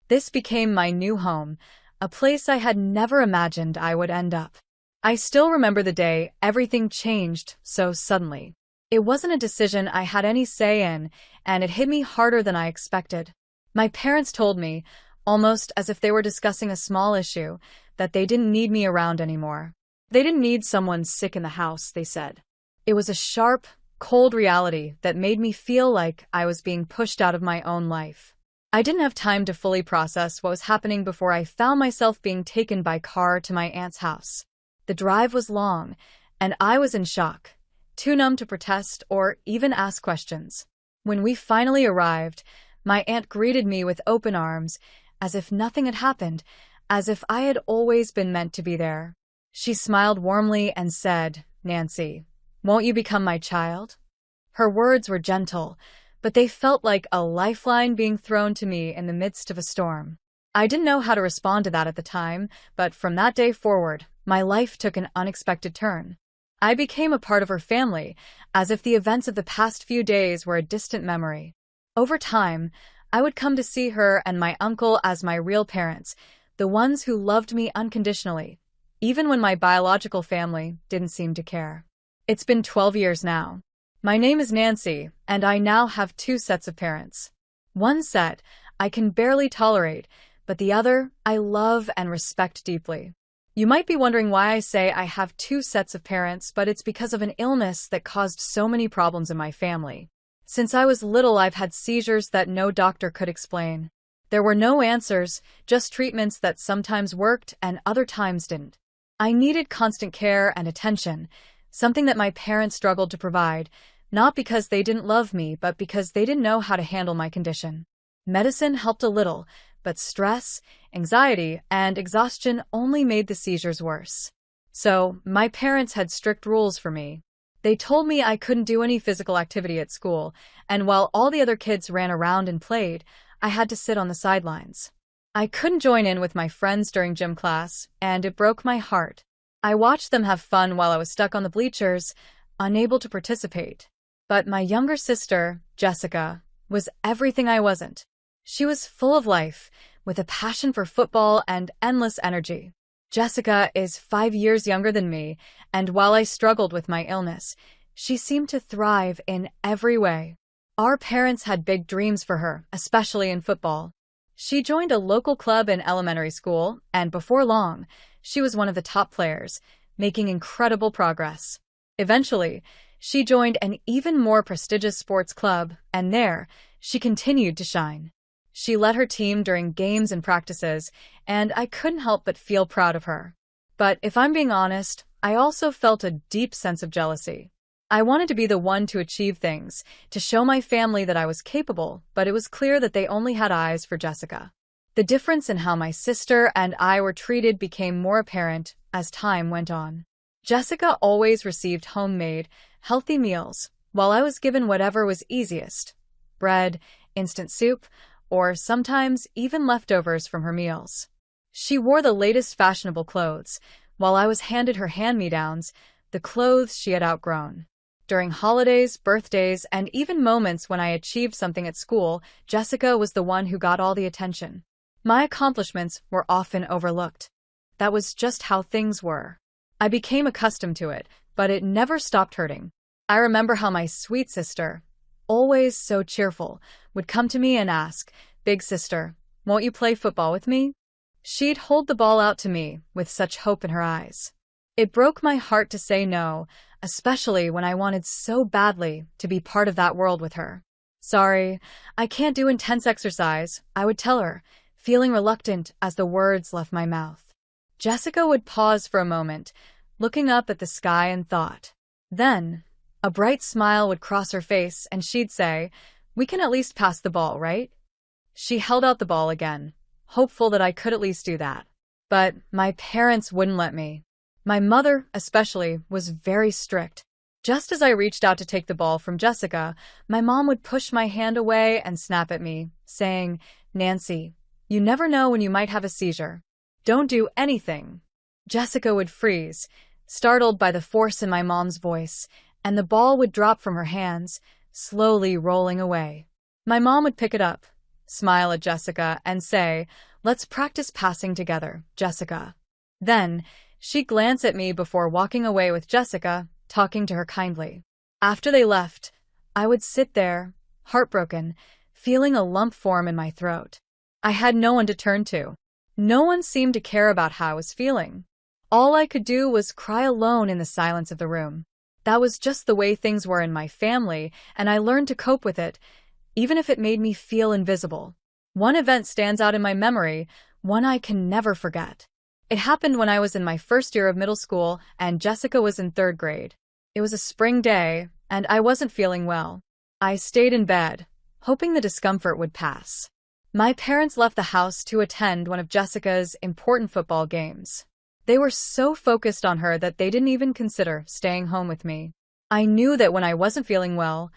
This became my new home, a place I had never imagined I would end up. I still remember the day everything changed so suddenly. It wasn't a decision I had any say in, and it hit me harder than I expected. My parents told me, almost as if they were discussing a small issue, that they didn't need me around anymore. They didn't need someone sick in the house, they said. It was a sharp, cold reality that made me feel like I was being pushed out of my own life. I didn't have time to fully process what was happening before I found myself being taken by car to my aunt's house. The drive was long, and I was in shock, too numb to protest or even ask questions. When we finally arrived, my aunt greeted me with open arms, as if nothing had happened, as if I had always been meant to be there. She smiled warmly and said, "Nancy, won't you become my child?" Her words were gentle, but they felt like a lifeline being thrown to me in the midst of a storm. I didn't know how to respond to that at the time, but from that day forward, my life took an unexpected turn. I became a part of her family, as if the events of the past few days were a distant memory. Over time, I would come to see her and my uncle as my real parents, the ones who loved me unconditionally, even when my biological family didn't seem to care. It's been 12 years now. My name is Nancy, and I now have two sets of parents. One set I can barely tolerate, but the other I love and respect deeply. You might be wondering why I say I have two sets of parents, but it's because of an illness that caused so many problems in my family. Since I was little, I've had seizures that no doctor could explain. There were no answers, just treatments that sometimes worked and other times didn't. I needed constant care and attention, something that my parents struggled to provide, not because they didn't love me, but because they didn't know how to handle my condition. Medicine helped a little, but stress, anxiety, and exhaustion only made the seizures worse. So, my parents had strict rules for me. They told me I couldn't do any physical activity at school, and while all the other kids ran around and played, I had to sit on the sidelines. I couldn't join in with my friends during gym class, and it broke my heart. I watched them have fun while I was stuck on the bleachers, unable to participate. But my younger sister, Jessica, was everything I wasn't. She was full of life, with a passion for football and endless energy. Jessica is 5 years younger than me, and while I struggled with my illness, she seemed to thrive in every way. Our parents had big dreams for her, especially in football. She joined a local club in elementary school, and before long, she was one of the top players, making incredible progress. Eventually, she joined an even more prestigious sports club, and there, she continued to shine. She led her team during games and practices, and I couldn't help but feel proud of her. But if I'm being honest, I also felt a deep sense of jealousy. I wanted to be the one to achieve things, to show my family that I was capable, but it was clear that they only had eyes for Jessica. The difference in how my sister and I were treated became more apparent as time went on. Jessica always received homemade, healthy meals, while I was given whatever was easiest: bread, instant soup, or sometimes even leftovers from her meals. She wore the latest fashionable clothes, while I was handed her hand-me-downs, the clothes she had outgrown. During holidays, birthdays, and even moments when I achieved something at school, Jessica was the one who got all the attention. My accomplishments were often overlooked. That was just how things were. I became accustomed to it, but it never stopped hurting. I remember how my sweet sister, always so cheerful, would come to me and ask, "Big sister, won't you play football with me?" She'd hold the ball out to me with such hope in her eyes. It broke my heart to say no, especially when I wanted so badly to be part of that world with her. "Sorry, I can't do intense exercise," I would tell her, feeling reluctant as the words left my mouth. Jessica would pause for a moment, looking up at the sky in thought. Then, a bright smile would cross her face and she'd say, "We can at least pass the ball, right?" She held out the ball again, hopeful that I could at least do that. But my parents wouldn't let me. My mother, especially, was very strict. Just as I reached out to take the ball from Jessica, my mom would push my hand away and snap at me, saying, "Nancy, you never know when you might have a seizure. Don't do anything." Jessica would freeze, startled by the force in my mom's voice, and the ball would drop from her hands, slowly rolling away. My mom would pick it up, smile at Jessica, and say, "Let's practice passing together, Jessica." Then, she'd glance at me before walking away with Jessica, talking to her kindly. After they left, I would sit there, heartbroken, feeling a lump form in my throat. I had no one to turn to. No one seemed to care about how I was feeling. All I could do was cry alone in the silence of the room. That was just the way things were in my family, and I learned to cope with it, even if it made me feel invisible. One event stands out in my memory, one I can never forget. It happened when I was in my first year of middle school and Jessica was in third grade. It was a spring day, and I wasn't feeling well. I stayed in bed, hoping the discomfort would pass. My parents left the house to attend one of Jessica's important football games. They were so focused on her that they didn't even consider staying home with me. I knew that when I wasn't feeling well,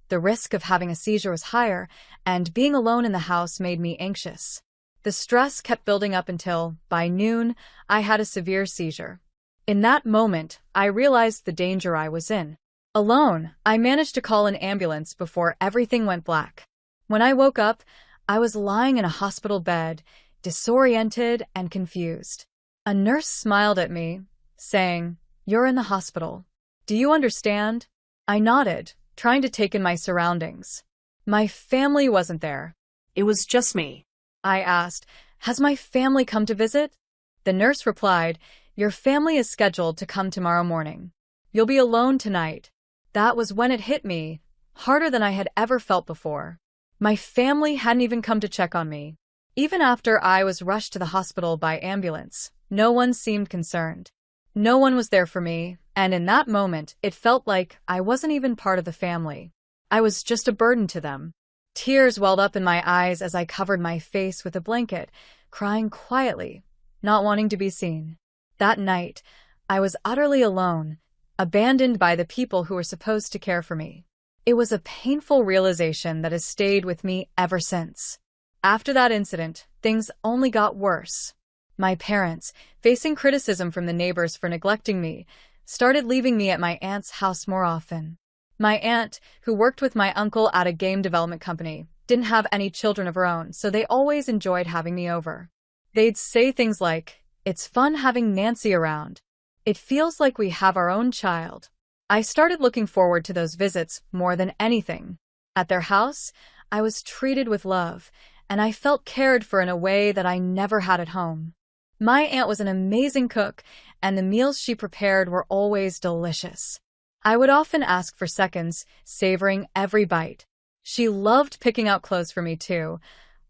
the risk of having a seizure was higher, and being alone in the house made me anxious. The stress kept building up until, by noon, I had a severe seizure. In that moment, I realized the danger I was in. Alone, I managed to call an ambulance before everything went black. When I woke up, I was lying in a hospital bed, disoriented and confused. A nurse smiled at me, saying, "You're in the hospital. Do you understand?" I nodded, trying to take in my surroundings. My family wasn't there. It was just me. I asked, "Has my family come to visit?" The nurse replied, "Your family is scheduled to come tomorrow morning. You'll be alone tonight." That was when it hit me, harder than I had ever felt before. My family hadn't even come to check on me. Even after I was rushed to the hospital by ambulance, no one seemed concerned. No one was there for me, and in that moment, it felt like I wasn't even part of the family. I was just a burden to them. Tears welled up in my eyes as I covered my face with a blanket, crying quietly, not wanting to be seen. That night, I was utterly alone, abandoned by the people who were supposed to care for me. It was a painful realization that has stayed with me ever since. After that incident, things only got worse. My parents, facing criticism from the neighbors for neglecting me, started leaving me at my aunt's house more often. My aunt, who worked with my uncle at a game development company, didn't have any children of her own, so they always enjoyed having me over. They'd say things like, "It's fun having Nancy around. It feels like we have our own child." I started looking forward to those visits more than anything. At their house, I was treated with love, and I felt cared for in a way that I never had at home. My aunt was an amazing cook, and the meals she prepared were always delicious. I would often ask for seconds, savoring every bite. She loved picking out clothes for me too,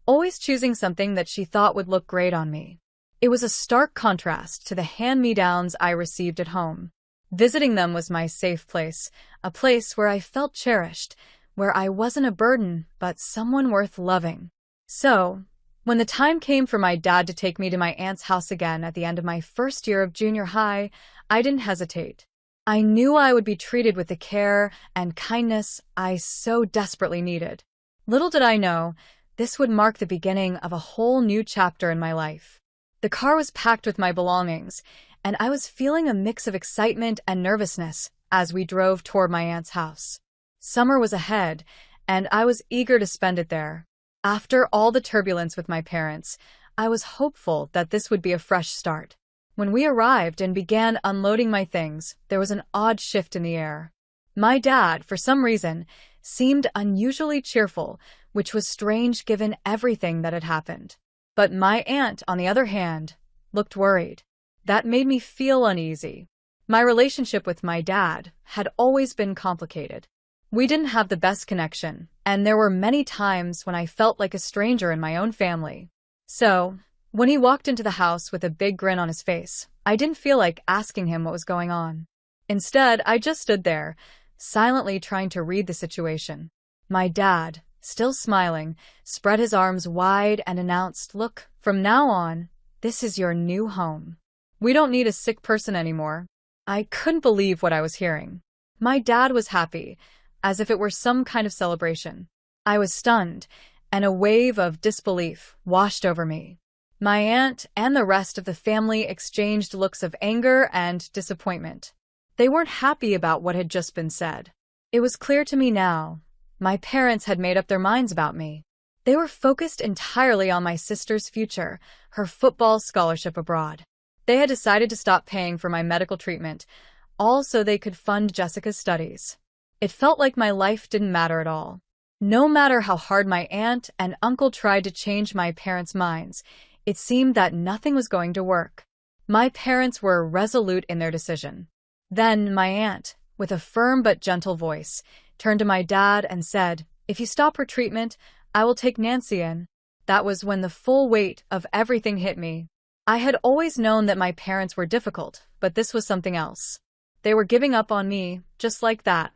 always choosing something that she thought would look great on me. It was a stark contrast to the hand-me-downs I received at home. Visiting them was my safe place, a place where I felt cherished, where I wasn't a burden, but someone worth loving. So, when the time came for my dad to take me to my aunt's house again at the end of my first year of junior high, I didn't hesitate. I knew I would be treated with the care and kindness I so desperately needed. Little did I know, this would mark the beginning of a whole new chapter in my life. The car was packed with my belongings, and I was feeling a mix of excitement and nervousness as we drove toward my aunt's house. Summer was ahead, and I was eager to spend it there. After all the turbulence with my parents, I was hopeful that this would be a fresh start. When we arrived and began unloading my things, there was an odd shift in the air. My dad, for some reason, seemed unusually cheerful, which was strange given everything that had happened. But my aunt, on the other hand, looked worried. That made me feel uneasy. My relationship with my dad had always been complicated. We didn't have the best connection, and there were many times when I felt like a stranger in my own family. So, when he walked into the house with a big grin on his face, I didn't feel like asking him what was going on. Instead, I just stood there, silently trying to read the situation. My dad, still smiling, spread his arms wide and announced, "Look, from now on, this is your new home. We don't need a sick person anymore." I couldn't believe what I was hearing. My dad was happy, as if it were some kind of celebration. I was stunned, and a wave of disbelief washed over me. My aunt and the rest of the family exchanged looks of anger and disappointment. They weren't happy about what had just been said. It was clear to me now. My parents had made up their minds about me. They were focused entirely on my sister's future, her football scholarship abroad. They had decided to stop paying for my medical treatment, all so they could fund Jessica's studies. It felt like my life didn't matter at all. No matter how hard my aunt and uncle tried to change my parents' minds, it seemed that nothing was going to work. My parents were resolute in their decision. Then my aunt, with a firm but gentle voice, turned to my dad and said, "If you stop her treatment, I will take Nancy in." That was when the full weight of everything hit me. I had always known that my parents were difficult, but this was something else. They were giving up on me, just like that.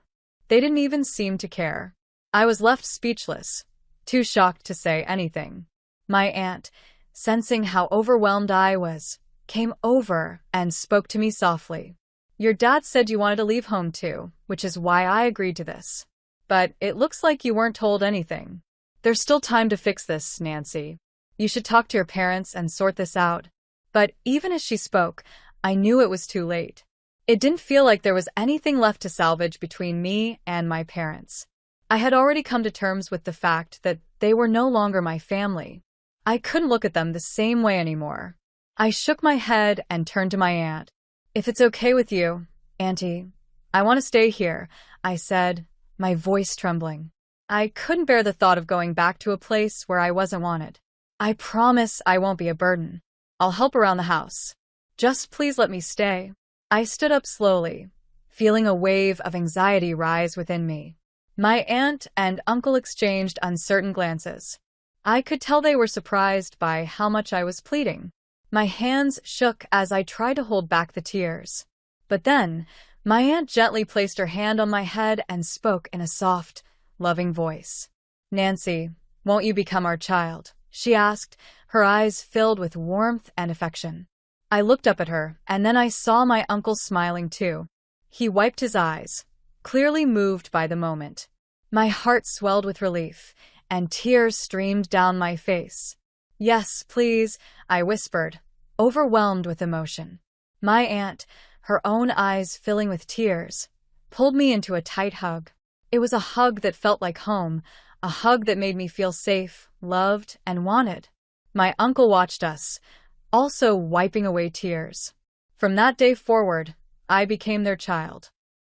They didn't even seem to care. I was left speechless, too shocked to say anything. My aunt, sensing how overwhelmed I was, came over and spoke to me softly. "Your dad said you wanted to leave home too, which is why I agreed to this. But it looks like you weren't told anything. There's still time to fix this, Nancy. You should talk to your parents and sort this out." But even as she spoke, I knew it was too late. It didn't feel like there was anything left to salvage between me and my parents. I had already come to terms with the fact that they were no longer my family. I couldn't look at them the same way anymore. I shook my head and turned to my aunt. "If it's okay with you, Auntie, I want to stay here," I said, my voice trembling. I couldn't bear the thought of going back to a place where I wasn't wanted. "I promise I won't be a burden. I'll help around the house. Just please let me stay." I stood up slowly, feeling a wave of anxiety rise within me. My aunt and uncle exchanged uncertain glances. I could tell they were surprised by how much I was pleading. My hands shook as I tried to hold back the tears. But then, my aunt gently placed her hand on my head and spoke in a soft, loving voice. "Nancy, won't you become our child?" she asked, her eyes filled with warmth and affection. I looked up at her, and then I saw my uncle smiling too. He wiped his eyes, clearly moved by the moment. My heart swelled with relief, and tears streamed down my face. "Yes, please," I whispered, overwhelmed with emotion. My aunt, her own eyes filling with tears, pulled me into a tight hug. It was a hug that felt like home, a hug that made me feel safe, loved, and wanted. My uncle watched us, also wiping away tears. From that day forward, I became their child.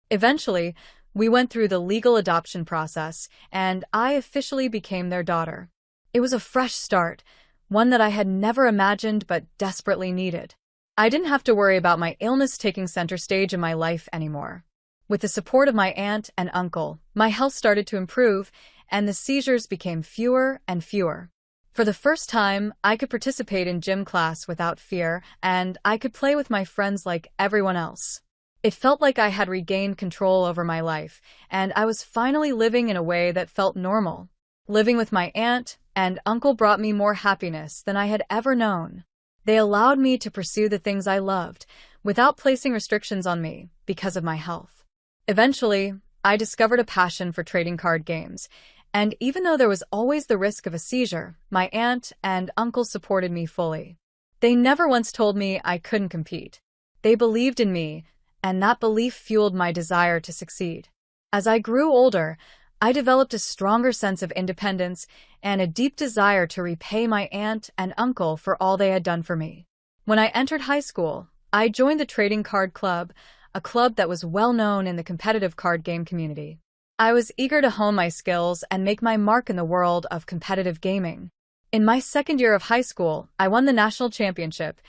Eventually, we went through the legal adoption process, and I officially became their daughter. It was a fresh start, one that I had never imagined but desperately needed. I didn't have to worry about my illness taking center stage in my life anymore. With the support of my aunt and uncle, my health started to improve, and the seizures became fewer and fewer. For the first time, I could participate in gym class without fear, and I could play with my friends like everyone else. It felt like I had regained control over my life, and I was finally living in a way that felt normal. Living with my aunt and uncle brought me more happiness than I had ever known. They allowed me to pursue the things I loved, without placing restrictions on me because of my health. Eventually, I discovered a passion for trading card games, and even though there was always the risk of a seizure, my aunt and uncle supported me fully. They never once told me I couldn't compete. They believed in me, and that belief fueled my desire to succeed. As I grew older, I developed a stronger sense of independence and a deep desire to repay my aunt and uncle for all they had done for me. When I entered high school, I joined the Trading Card Club, a club that was well known in the competitive card game community. I was eager to hone my skills and make my mark in the world of competitive gaming. In my second year of high school, I won the national championship,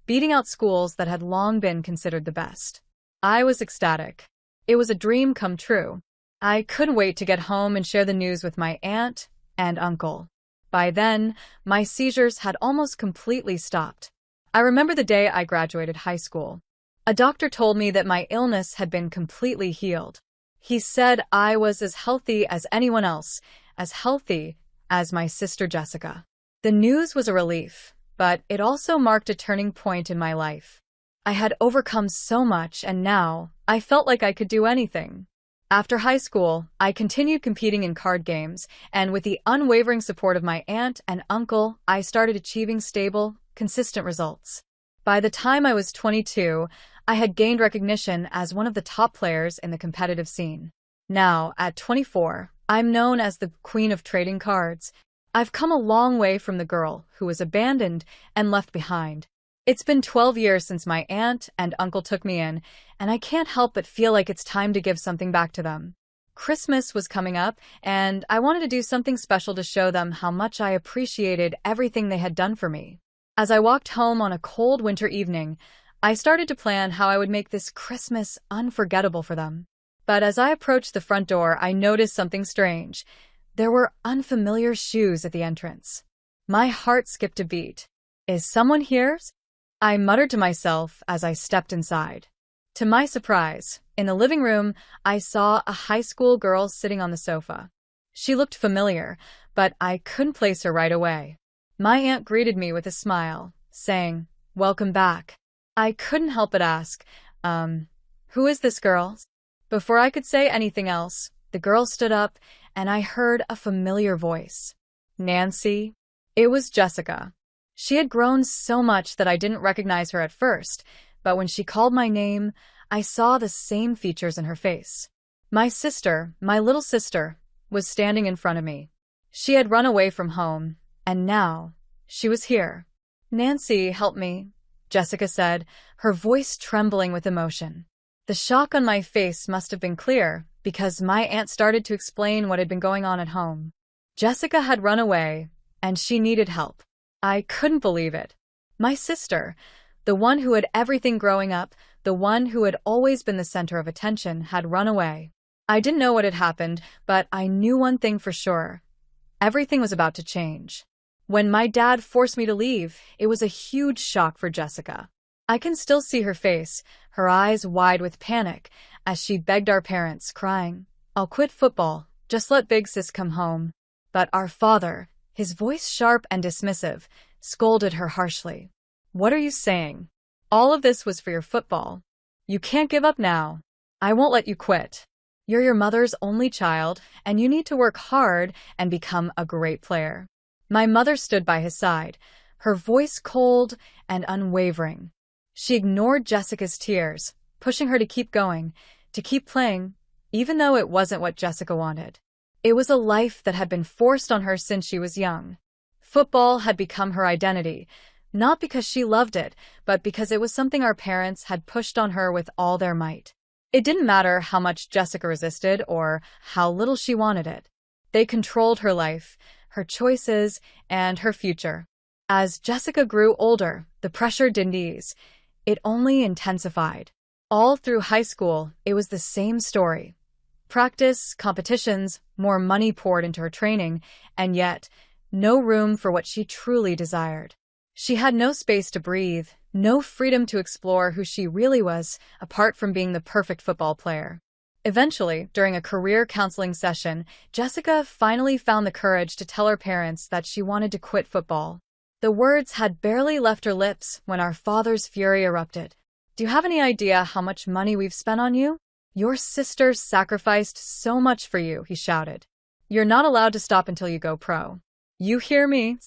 beating out schools that had long been considered the best. I was ecstatic. It was a dream come true. I couldn't wait to get home and share the news with my aunt and uncle. By then, my seizures had almost completely stopped. I remember the day I graduated high school. A doctor told me that my illness had been completely healed. He said I was as healthy as anyone else, as healthy as my sister Jessica. The news was a relief, but it also marked a turning point in my life. I had overcome so much, and now I felt like I could do anything. After high school, I continued competing in card games, and with the unwavering support of my aunt and uncle, I started achieving stable, consistent results. By the time I was 22, I had gained recognition as one of the top players in the competitive scene. Now, at 24, I'm known as the Queen of Trading Cards, I've come a long way from the girl who was abandoned and left behind. It's been 12 years since my aunt and uncle took me in, and I can't help but feel like it's time to give something back to them. Christmas was coming up, and I wanted to do something special to show them how much I appreciated everything they had done for me. As I walked home on a cold winter evening, I started to plan how I would make this Christmas unforgettable for them. But as I approached the front door, I noticed something strange. There were unfamiliar shoes at the entrance. My heart skipped a beat. Is someone here? I muttered to myself as I stepped inside. To my surprise, in the living room, I saw a high school girl sitting on the sofa. She looked familiar, but I couldn't place her right away. My aunt greeted me with a smile, saying, "Welcome back." I couldn't help but ask, who is this girl? Before I could say anything else, the girl stood up, and I heard a familiar voice. Nancy? It was Jessica. She had grown so much that I didn't recognize her at first, but when she called my name, I saw the same features in her face. My sister, my little sister, was standing in front of me. She had run away from home, and now she was here. "Nancy, help me," Jessica said, her voice trembling with emotion. The shock on my face must have been clear, because my aunt started to explain what had been going on at home. Jessica had run away, and she needed help. I couldn't believe it. My sister, the one who had everything growing up, the one who had always been the center of attention, had run away. I didn't know what had happened, but I knew one thing for sure. Everything was about to change. When my dad forced me to leave, it was a huge shock for Jessica. I can still see her face, her eyes wide with panic, as she begged our parents, crying, "I'll quit football, just let Big Sis come home." But our father, his voice sharp and dismissive, scolded her harshly. "What are you saying? All of this was for your football. You can't give up now. I won't let you quit. You're your mother's only child, and you need to work hard and become a great player." My mother stood by his side, her voice cold and unwavering. She ignored Jessica's tears, pushing her to keep going, to keep playing, even though it wasn't what Jessica wanted. It was a life that had been forced on her since she was young. Football had become her identity, not because she loved it, but because it was something our parents had pushed on her with all their might. It didn't matter how much Jessica resisted or how little she wanted it. They controlled her life, her choices, and her future. As Jessica grew older, the pressure didn't ease. It only intensified. All through high school, it was the same story. Practice, competitions, more money poured into her training, and yet, no room for what she truly desired. She had no space to breathe, no freedom to explore who she really was, apart from being the perfect football player. Eventually, during a career counseling session, Jessica finally found the courage to tell her parents that she wanted to quit football. The words had barely left her lips when our father's fury erupted. "Do you have any idea how much money we've spent on you? Your sister sacrificed so much for you," he shouted. "You're not allowed to stop until you go pro. You hear me?"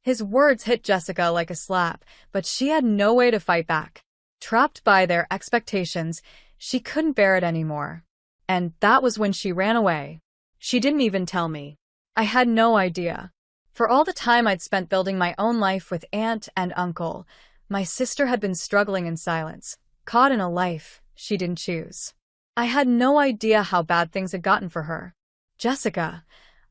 His words hit Jessica like a slap, but she had no way to fight back. Trapped by their expectations, she couldn't bear it anymore. And that was when she ran away. She didn't even tell me. I had no idea. For all the time I'd spent building my own life with aunt and uncle, my sister had been struggling in silence, caught in a life she didn't choose. I had no idea how bad things had gotten for her. "Jessica,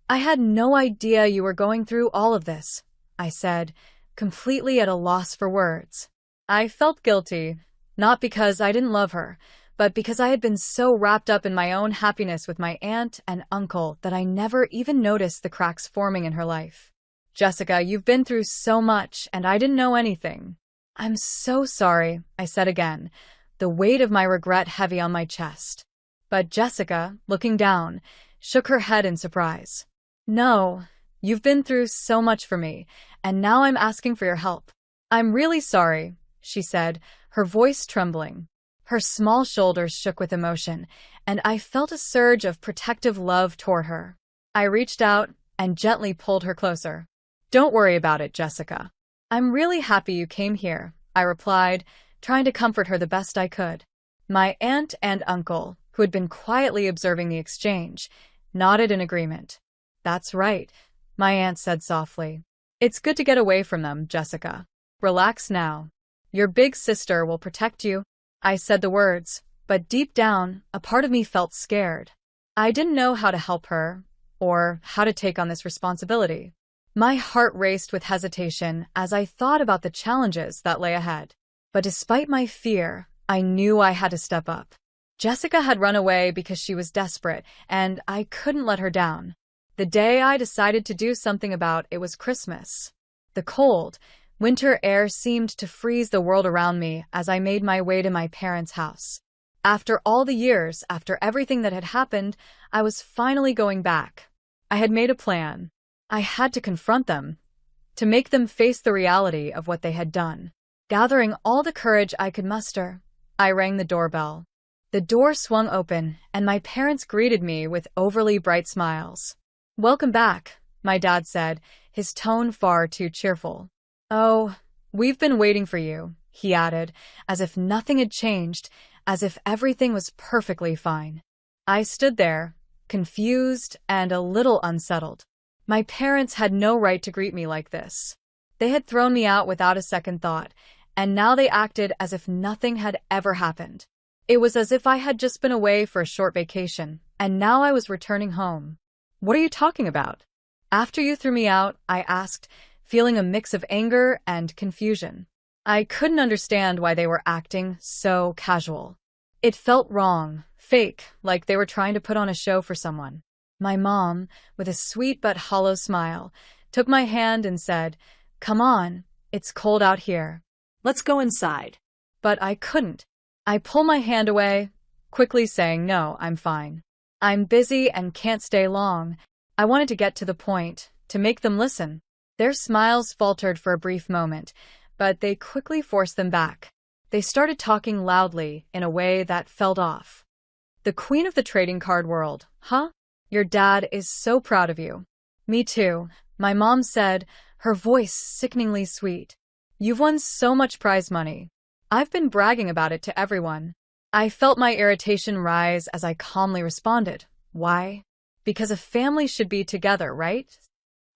I had no idea you were going through all of this," I said, completely at a loss for words. I felt guilty, not because I didn't love her, but because I had been so wrapped up in my own happiness with my aunt and uncle that I never even noticed the cracks forming in her life. "Jessica, you've been through so much, and I didn't know anything." "I'm so sorry," I said again, the weight of my regret heavy on my chest. But Jessica, looking down, shook her head in surprise. "No, you've been through so much for me, and now I'm asking for your help." "I'm really sorry," she said, her voice trembling. Her small shoulders shook with emotion, and I felt a surge of protective love toward her. I reached out and gently pulled her closer. "Don't worry about it, Jessica. I'm really happy you came here," I replied, trying to comfort her the best I could. My aunt and uncle, who had been quietly observing the exchange, nodded in agreement. "That's right. my aunt said softly. It's good to get away from them, Jessica. Relax now. Your big sister will protect you. I said the words, but deep down, a part of me felt scared. I didn't know how to help her, or how to take on this responsibility. My heart raced with hesitation as I thought about the challenges that lay ahead. But despite my fear, I knew I had to step up. Jessica had run away because she was desperate, and I couldn't let her down. The day I decided to do something about it was Christmas. The cold, winter air seemed to freeze the world around me as I made my way to my parents' house. After all the years, after everything that had happened, I was finally going back. I had made a plan. I had to confront them, to make them face the reality of what they had done. Gathering all the courage I could muster, I rang the doorbell. The door swung open, and my parents greeted me with overly bright smiles. "Welcome back," my dad said, his tone far too cheerful. "Oh, we've been waiting for you," he added, as if nothing had changed, as if everything was perfectly fine. I stood there, confused and a little unsettled. My parents had no right to greet me like this. They had thrown me out without a second thought, and now they acted as if nothing had ever happened. It was as if I had just been away for a short vacation, and now I was returning home. "What are you talking about?" "After you threw me out," I asked, feeling a mix of anger and confusion. I couldn't understand why they were acting so casual. It felt wrong, fake, like they were trying to put on a show for someone. My mom, with a sweet but hollow smile, took my hand and said, "Come on, it's cold out here. Let's go inside." But I couldn't. I pulled my hand away, quickly saying, "No, I'm fine. I'm busy and can't stay long." I wanted to get to the point, to make them listen. Their smiles faltered for a brief moment, but they quickly forced them back. They started talking loudly in a way that felt off. "The queen of the trading card world, huh? Your dad is so proud of you." "Me too," my mom said, her voice sickeningly sweet. "You've won so much prize money. I've been bragging about it to everyone." I felt my irritation rise as I calmly responded, "Why? Because a family should be together, right?"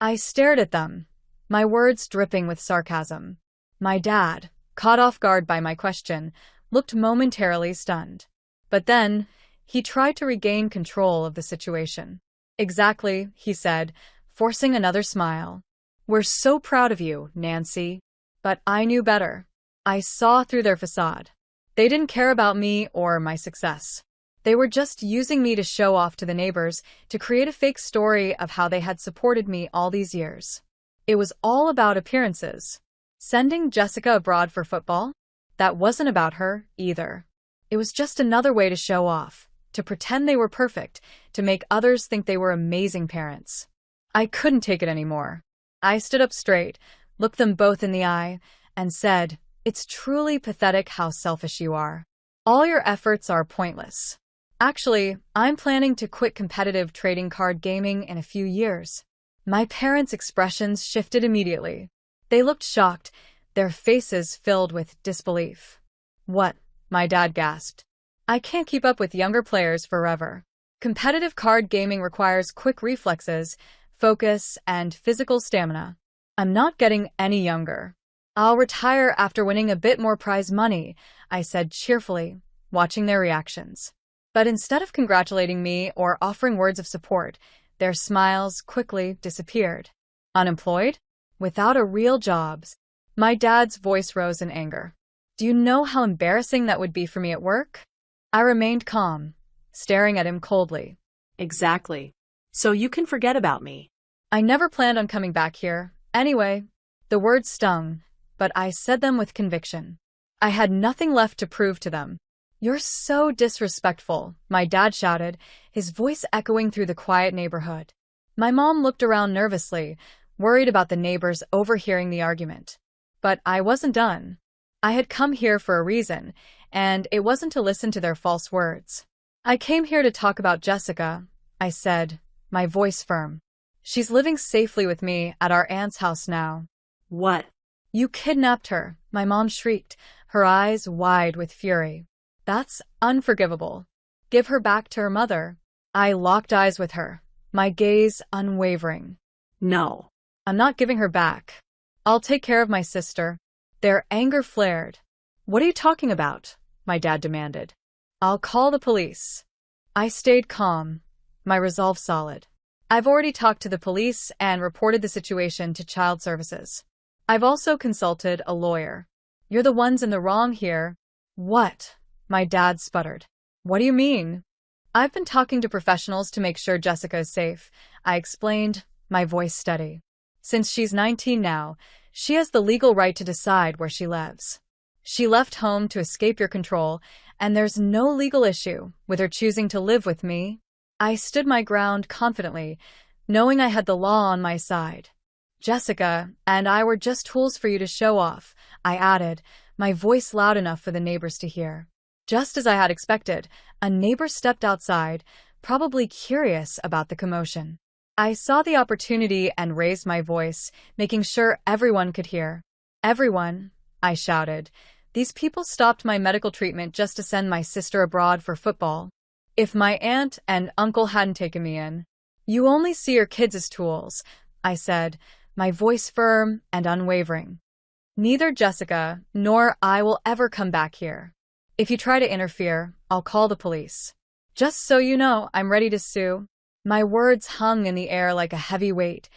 I stared at them, my words dripping with sarcasm. My dad, caught off guard by my question, looked momentarily stunned. But then, he tried to regain control of the situation. "Exactly," he said, forcing another smile. "We're so proud of you, Nancy." But I knew better. I saw through their facade. They didn't care about me or my success. They were just using me to show off to the neighbors, to create a fake story of how they had supported me all these years. It was all about appearances. Sending Jessica abroad for football? That wasn't about her, either. It was just another way to show off, to pretend they were perfect, to make others think they were amazing parents. I couldn't take it anymore. I stood up straight, looked them both in the eye, and said, "It's truly pathetic how selfish you are. All your efforts are pointless. Actually, I'm planning to quit competitive trading card gaming in a few years." My parents' expressions shifted immediately. They looked shocked, their faces filled with disbelief. "What?" my dad gasped. "I can't keep up with younger players forever. Competitive card gaming requires quick reflexes, focus, and physical stamina. I'm not getting any younger. I'll retire after winning a bit more prize money," I said cheerfully, watching their reactions. But instead of congratulating me or offering words of support, their smiles quickly disappeared. "Unemployed? Without a real job?" My dad's voice rose in anger. "Do you know how embarrassing that would be for me at work?" I remained calm, staring at him coldly. "Exactly. So you can forget about me." "I never planned on coming back here. Anyway." The words stung, but I said them with conviction. I had nothing left to prove to them. "You're so disrespectful," my dad shouted, his voice echoing through the quiet neighborhood. My mom looked around nervously, worried about the neighbors overhearing the argument. But I wasn't done. I had come here for a reason, and it wasn't to listen to their false words. "I came here to talk about Jessica," I said, my voice firm. "She's living safely with me at our aunt's house now." "What?" "You kidnapped her," my mom shrieked, her eyes wide with fury. "That's unforgivable. Give her back to her mother." I locked eyes with her, my gaze unwavering. No. I'm not giving her back. I'll take care of my sister. Their anger flared. What are you talking about? My dad demanded. I'll call the police. I stayed calm, my resolve solid. I've already talked to the police and reported the situation to child services. I've also consulted a lawyer. You're the ones in the wrong here. What? My dad sputtered. What do you mean? I've been talking to professionals to make sure Jessica is safe, I explained, my voice steady. Since she's 19 now, she has the legal right to decide where she lives. She left home to escape your control, and there's no legal issue with her choosing to live with me. I stood my ground confidently, knowing I had the law on my side. Jessica and I were just tools for you to show off, I added, my voice loud enough for the neighbors to hear. Just as I had expected, a neighbor stepped outside, probably curious about the commotion. I saw the opportunity and raised my voice, making sure everyone could hear. Everyone, I shouted. These people stopped my medical treatment just to send my sister abroad for football. If my aunt and uncle hadn't taken me in. You only see your kids as tools, I said, my voice firm and unwavering. Neither Jessica nor I will ever come back here. If you try to interfere, I'll call the police. Just so you know, I'm ready to sue. My words hung in the air like a heavy weight,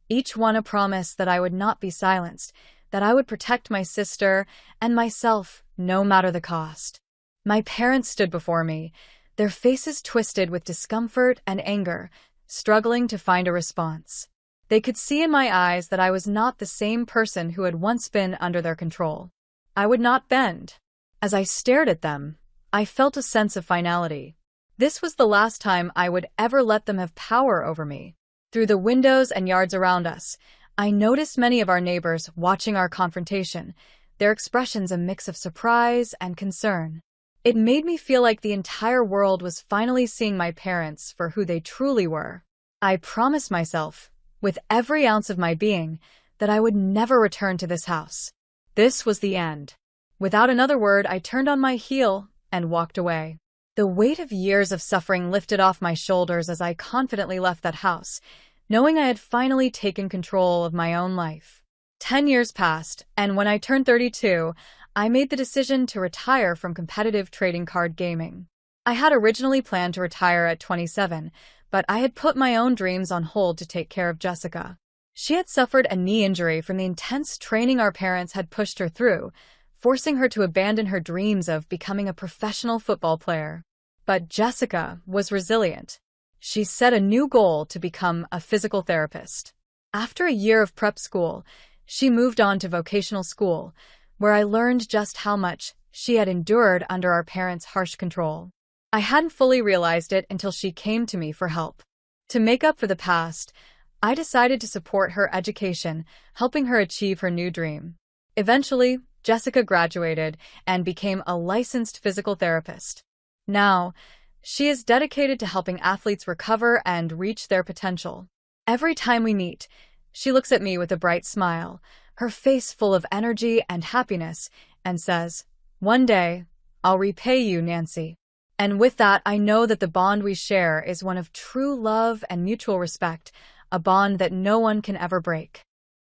each one a promise that I would not be silenced, that I would protect my sister and myself, no matter the cost. My parents stood before me, their faces twisted with discomfort and anger, struggling to find a response. They could see in my eyes that I was not the same person who had once been under their control. I would not bend. As I stared at them, I felt a sense of finality. This was the last time I would ever let them have power over me. Through the windows and yards around us, I noticed many of our neighbors watching our confrontation, their expressions a mix of surprise and concern. It made me feel like the entire world was finally seeing my parents for who they truly were. I promised myself, with every ounce of my being, that I would never return to this house. This was the end. Without another word, I turned on my heel and walked away. The weight of years of suffering lifted off my shoulders as I confidently left that house, knowing I had finally taken control of my own life. 10 years passed, and when I turned 32, I made the decision to retire from competitive trading card gaming. I had originally planned to retire at 27, but I had put my own dreams on hold to take care of Jessica. She had suffered a knee injury from the intense training our parents had pushed her through, forcing her to abandon her dreams of becoming a professional football player. But Jessica was resilient. She set a new goal to become a physical therapist. After a year of prep school, she moved on to vocational school, where I learned just how much she had endured under our parents' harsh control. I hadn't fully realized it until she came to me for help. To make up for the past, I decided to support her education, helping her achieve her new dream. Eventually, Jessica graduated and became a licensed physical therapist. Now, she is dedicated to helping athletes recover and reach their potential. Every time we meet, she looks at me with a bright smile, her face full of energy and happiness, and says, "One day, I'll repay you, Nancy." And with that, I know that the bond we share is one of true love and mutual respect, a bond that no one can ever break.